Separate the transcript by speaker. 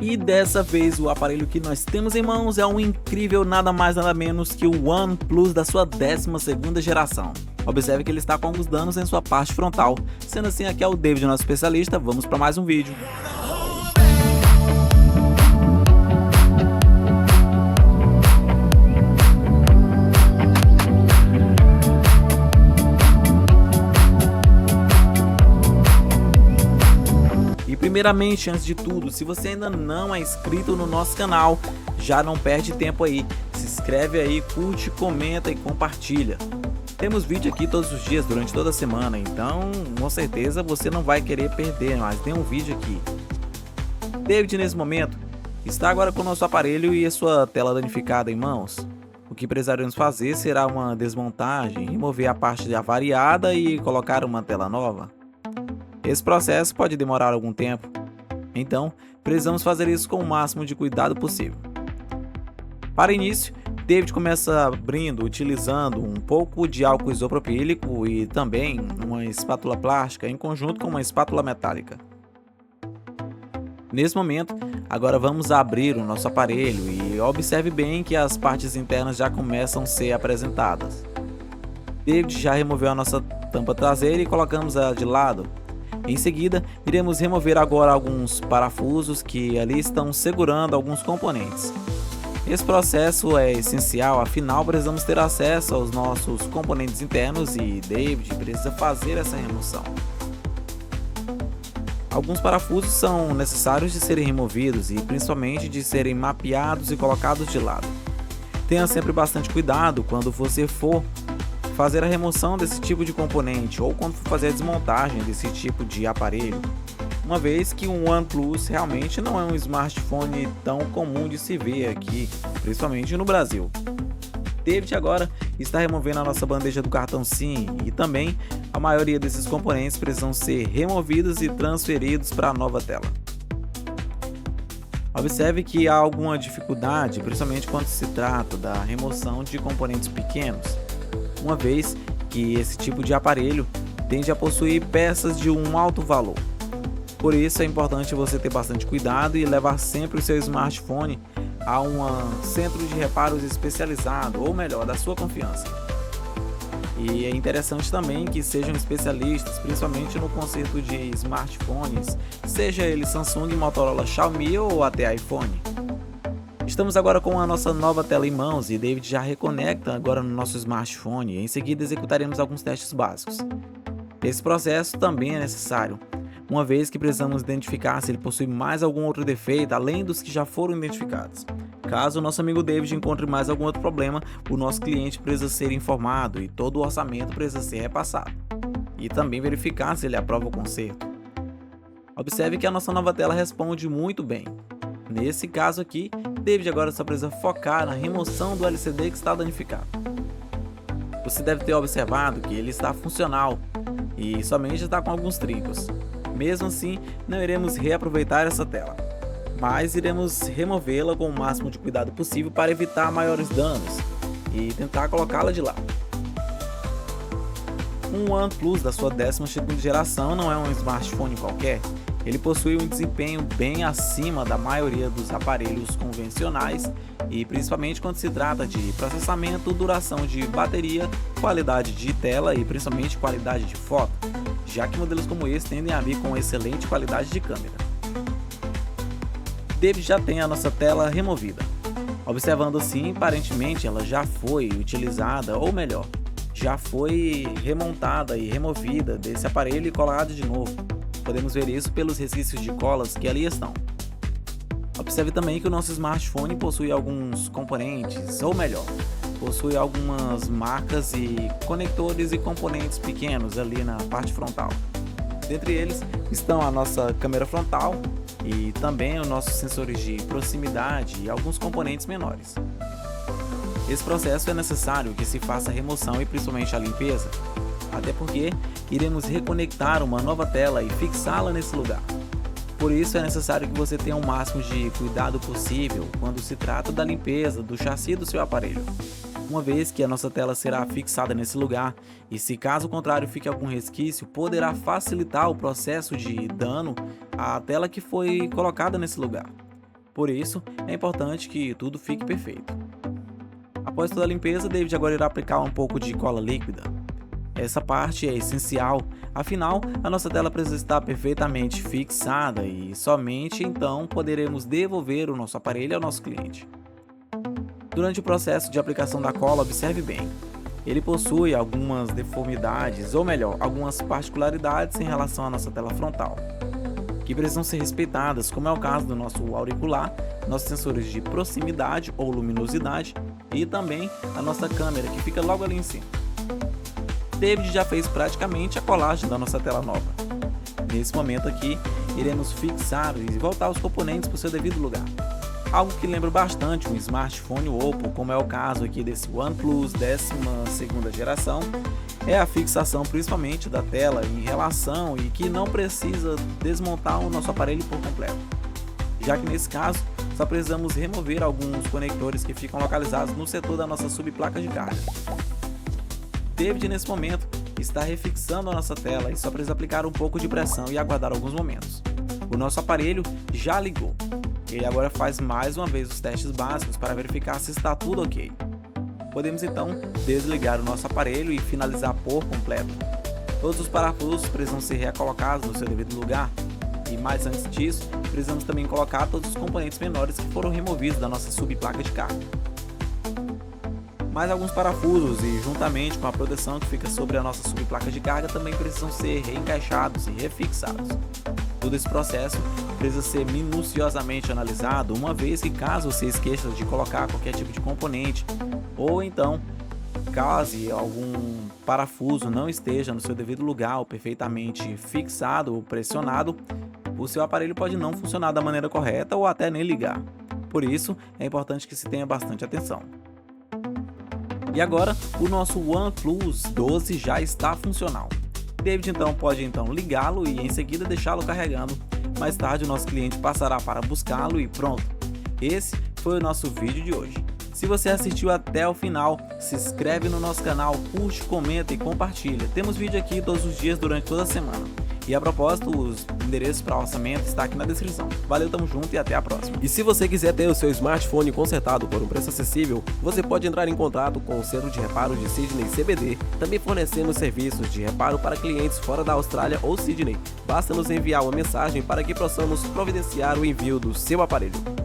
Speaker 1: E dessa vez o aparelho que nós temos em mãos é um incrível nada mais nada menos que o OnePlus da sua 12ª geração. Observe que ele está com alguns danos em sua parte frontal. Sendo assim, aqui é o David, nosso especialista, vamos para mais um vídeo. Primeiramente, antes de tudo, se você ainda não é inscrito no nosso canal, já não perde tempo aí, se inscreve aí, curte, comenta e compartilha. Temos vídeo aqui todos os dias, durante toda a semana, então com certeza você não vai querer perder, mas tem um vídeo aqui. David, nesse momento, está agora com o nosso aparelho e a sua tela danificada em mãos. O que precisaremos fazer será uma desmontagem, remover a parte avariada e colocar uma tela nova. Esse processo pode demorar algum tempo, então precisamos fazer isso com o máximo de cuidado possível. Para início, David começa utilizando um pouco de álcool isopropílico e também uma espátula plástica em conjunto com uma espátula metálica. Nesse momento, agora vamos abrir o nosso aparelho e observe bem que as partes internas já começam a ser apresentadas. David já removeu a nossa tampa traseira e colocamos ela de lado. Em seguida, iremos remover agora alguns parafusos que ali estão segurando alguns componentes. Esse processo é essencial, afinal precisamos ter acesso aos nossos componentes internos e David precisa fazer essa remoção. Alguns parafusos são necessários de serem removidos e principalmente de serem mapeados e colocados de lado. Tenha sempre bastante cuidado quando você for fazer a remoção desse tipo de componente ou quando for fazer a desmontagem desse tipo de aparelho, uma vez que um OnePlus realmente não é um smartphone tão comum de se ver aqui, principalmente no Brasil. David agora está removendo a nossa bandeja do cartão SIM e também a maioria desses componentes precisam ser removidos e transferidos para a nova tela. Observe que há alguma dificuldade, principalmente quando se trata da remoção de componentes pequenos, uma vez que esse tipo de aparelho tende a possuir peças de um alto valor. Por isso é importante você ter bastante cuidado e levar sempre o seu smartphone a um centro de reparos especializado, ou melhor, da sua confiança. E é interessante também que sejam especialistas, principalmente no conserto de smartphones, seja ele Samsung, Motorola, Xiaomi ou até iPhone. Estamos agora com a nossa nova tela em mãos e David já reconecta agora no nosso smartphone. Em seguida executaremos alguns testes básicos. Esse processo também é necessário, uma vez que precisamos identificar se ele possui mais algum outro defeito além dos que já foram identificados. Caso o nosso amigo David encontre mais algum outro problema, o nosso cliente precisa ser informado e todo o orçamento precisa ser repassado. E também verificar se ele aprova o conserto. Observe que a nossa nova tela responde muito bem. Nesse caso aqui, David agora só precisa focar na remoção do LCD que está danificado. Você deve ter observado que ele está funcional e somente está com alguns trincos. Mesmo assim, não iremos reaproveitar essa tela, mas iremos removê-la com o máximo de cuidado possível para evitar maiores danos e tentar colocá-la de lado. Um OnePlus da sua 12ª geração não é um smartphone qualquer. Ele possui um desempenho bem acima da maioria dos aparelhos convencionais e principalmente quando se trata de processamento, duração de bateria, qualidade de tela e principalmente qualidade de foto, já que modelos como esse tendem a vir com excelente qualidade de câmera. David já tem a nossa tela removida. Observando assim, aparentemente ela já foi utilizada, ou melhor, já foi remontada e removida desse aparelho e colada de novo. Podemos ver isso pelos resquícios de colas que ali estão. Observe também que o nosso smartphone possui alguns componentes, ou melhor, possui algumas marcas e conectores e componentes pequenos ali na parte frontal. Dentre eles estão a nossa câmera frontal e também os nossos sensores de proximidade e alguns componentes menores. Esse processo é necessário que se faça a remoção e principalmente a limpeza, até porque iremos reconectar uma nova tela e fixá-la nesse lugar. Por isso é necessário que você tenha o máximo de cuidado possível quando se trata da limpeza do chassi do seu aparelho, uma vez que a nossa tela será fixada nesse lugar e se caso contrário fique algum resquício, poderá facilitar o processo de dano à tela que foi colocada nesse lugar. Por isso, é importante que tudo fique perfeito. Após toda a limpeza, David agora irá aplicar um pouco de cola líquida. Essa parte é essencial, afinal, a nossa tela precisa estar perfeitamente fixada e somente então poderemos devolver o nosso aparelho ao nosso cliente. Durante o processo de aplicação da cola, observe bem. Ele possui algumas deformidades, ou melhor, algumas particularidades em relação à nossa tela frontal, que precisam ser respeitadas, como é o caso do nosso auricular, nossos sensores de proximidade ou luminosidade e também a nossa câmera, que fica logo ali em cima. David já fez praticamente a colagem da nossa tela nova. Nesse momento aqui, iremos fixar e voltar os componentes para o seu devido lugar. Algo que lembra bastante um smartphone Oppo, como é o caso aqui desse OnePlus 12ª geração, é a fixação principalmente da tela em relação e que não precisa desmontar o nosso aparelho por completo. Já que nesse caso, só precisamos remover alguns conectores que ficam localizados no setor da nossa subplaca de carga. David, nesse momento, está refixando a nossa tela e só precisa aplicar um pouco de pressão e aguardar alguns momentos. O nosso aparelho já ligou. Ele agora faz mais uma vez os testes básicos para verificar se está tudo ok. Podemos então desligar o nosso aparelho e finalizar por completo. Todos os parafusos precisam ser recolocados no seu devido lugar. E mais antes disso, precisamos também colocar todos os componentes menores que foram removidos da nossa subplaca de carga. Mais alguns parafusos e, juntamente com a proteção que fica sobre a nossa subplaca de carga, também precisam ser reencaixados e refixados. Todo esse processo precisa ser minuciosamente analisado, uma vez que caso você esqueça de colocar qualquer tipo de componente, ou então, caso algum parafuso não esteja no seu devido lugar ou perfeitamente fixado ou pressionado, o seu aparelho pode não funcionar da maneira correta ou até nem ligar. Por isso, é importante que se tenha bastante atenção. E agora, o nosso OnePlus 12 já está funcional. David então pode ligá-lo e em seguida deixá-lo carregando. Mais tarde o nosso cliente passará para buscá-lo e pronto. Esse foi o nosso vídeo de hoje. Se você assistiu até o final, se inscreve no nosso canal, curte, comenta e compartilha. Temos vídeo aqui todos os dias durante toda a semana. E a propósito, os endereços para orçamento estão aqui na descrição. Valeu, tamo junto e até a próxima.
Speaker 2: E se você quiser ter o seu smartphone consertado por um preço acessível, você pode entrar em contato com o Centro de Reparo de Sydney CBD. Também fornecemos serviços de reparo para clientes fora da Austrália ou Sydney. Basta nos enviar uma mensagem para que possamos providenciar o envio do seu aparelho.